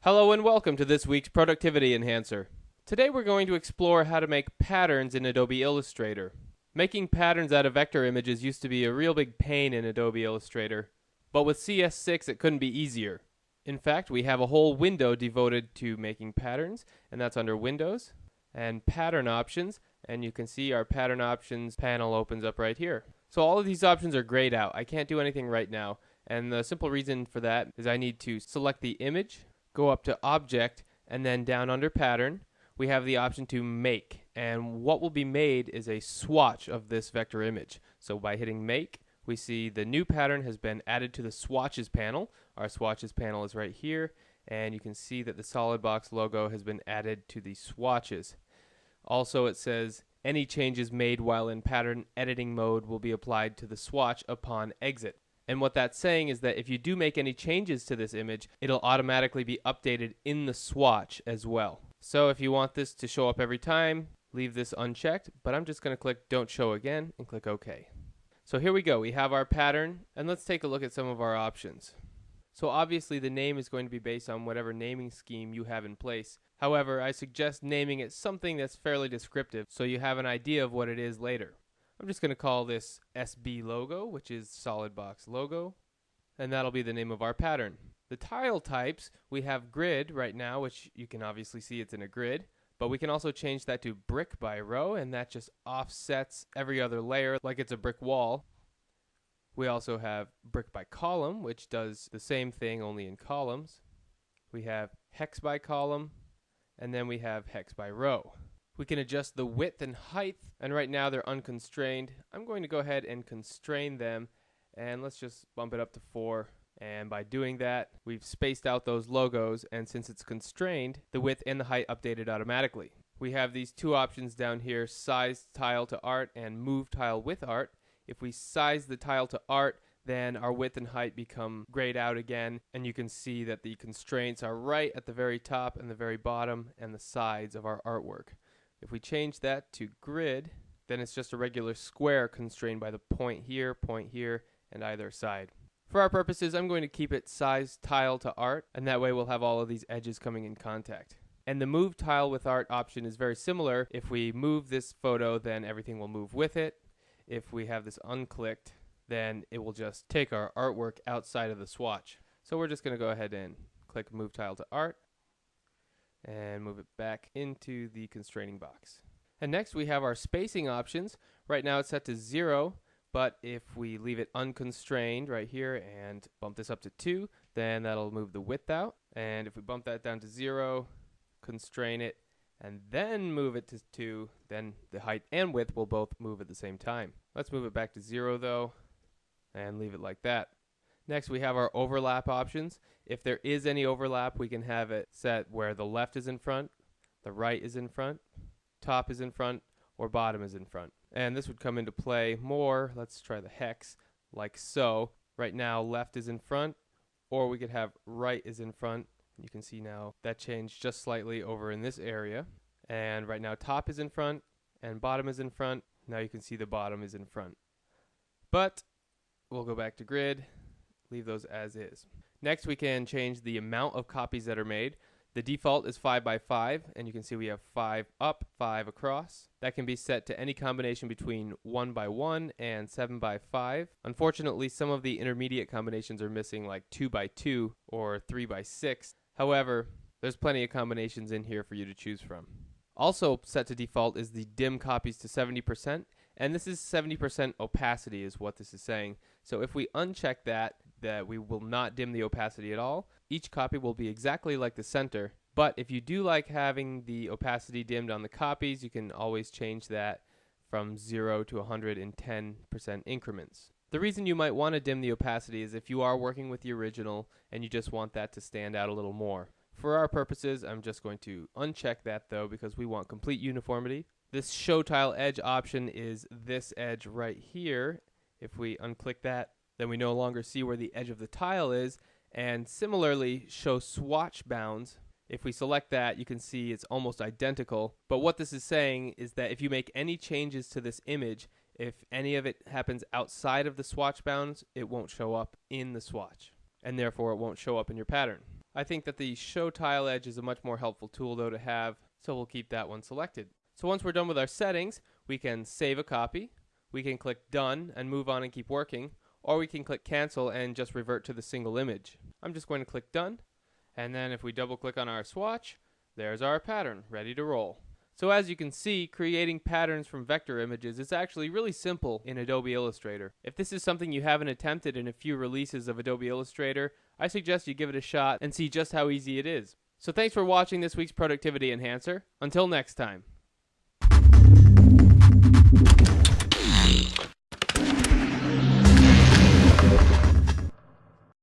Hello and welcome to this week's Productivity Enhancer. Today we're going to explore how to make patterns in Adobe Illustrator. Making patterns out of vector images used to be a real big pain in Adobe Illustrator, but with CS6 it couldn't be easier. In fact, we have a whole window devoted to making patterns, and that's under Windows and Pattern Options, and you can see our Pattern Options panel opens up right here. So all of these options are grayed out. I can't do anything right now, and the simple reason for that is I need to select the image, go up to Object, and then down under Pattern, we have the option to Make. And what will be made is a swatch of this vector image. So by hitting Make, we see the new pattern has been added to the Swatches panel. Our Swatches panel is right here, and you can see that the SolidBox logo has been added to the swatches. Also, it says, any changes made while in pattern editing mode will be applied to the swatch upon exit. And what that's saying is that if you do make any changes to this image, it'll automatically be updated in the swatch as well. So if you want this to show up every time, leave this unchecked, but I'm just going to click Don't Show Again and click OK. So here we go. We have our pattern, and let's take a look at some of our options. So obviously the name is going to be based on whatever naming scheme you have in place. However, I suggest naming it something that's fairly descriptive so you have an idea of what it is later. I'm just going to call this SB logo, which is SolidBox logo, and that'll be the name of our pattern. The tile types, we have grid right now, which you can obviously see it's in a grid, but we can also change that to brick by row, and that just offsets every other layer like it's a brick wall. We also have brick by column, which does the same thing only in columns. We have hex by column, and then we have hex by row. We can adjust the width and height, and right now they're unconstrained. I'm going to go ahead and constrain them, and let's just bump it up to 4. And by doing that, we've spaced out those logos, and since it's constrained, the width and the height updated automatically. We have these two options down here, size tile to art and move tile with art. If we size the tile to art, then our width and height become grayed out again, and you can see that the constraints are right at the very top and the very bottom and the sides of our artwork. If we change that to grid, then it's just a regular square constrained by the point here, and either side. For our purposes, I'm going to keep it size tile to art, and that way we'll have all of these edges coming in contact. And the move tile with art option is very similar. If we move this photo, then everything will move with it. If we have this unclicked, then it will just take our artwork outside of the swatch. So we're just going to go ahead and click move tile to art and move it back into the constraining box. And next we have our spacing options. Right now it's set to 0, but if we leave it unconstrained right here and bump this up to 2, then that'll move the width out. And if we bump that down to 0, constrain it, and then move it to 2, then the height and width will both move at the same time. Let's move it back to 0 though, and leave it like that. Next we have our overlap options. If there is any overlap, we can have it set where the left is in front, the right is in front, top is in front, or bottom is in front. And this would come into play more, let's try the hex, like so. Right now left is in front, or we could have right is in front. You can see now that changed just slightly over in this area. And right now top is in front and bottom is in front. Now you can see the bottom is in front. But we'll go back to grid, leave those as is. Next we can change the amount of copies that are made. The default is 5 by 5, and you can see we have 5 up, 5 across. That can be set to any combination between 1 by 1 and 7 by 5. Unfortunately, some of the intermediate combinations are missing, like 2 by 2 or 3 by 6. However, there's plenty of combinations in here for you to choose from. Also set to default is the dim copies to 70%, and this is 70% opacity is what this is saying. So if we uncheck that we will not dim the opacity at all, each copy will be exactly like the center. But if you do like having the opacity dimmed on the copies, you can always change that from 0 to 110% increments. The reason you might want to dim the opacity is if you are working with the original and you just want that to stand out a little more. For our purposes, I'm just going to uncheck that though because we want complete uniformity. This show tile edge option is this edge right here. If we unclick that, then we no longer see where the edge of the tile is. And similarly, show swatch bounds. If we select that, you can see it's almost identical. But what this is saying is that if you make any changes to this image, if any of it happens outside of the swatch bounds, it won't show up in the swatch, and therefore it won't show up in your pattern. I think that the Show Tile Edge is a much more helpful tool though to have, so we'll keep that one selected. So once we're done with our settings, we can save a copy, we can click Done and move on and keep working, or we can click Cancel and just revert to the single image. I'm just going to click Done, and then if we double click on our swatch, there's our pattern ready to roll. So as you can see, creating patterns from vector images is actually really simple in Adobe Illustrator. If this is something you haven't attempted in a few releases of Adobe Illustrator, I suggest you give it a shot and see just how easy it is. So thanks for watching this week's Productivity Enhancer. Until next time.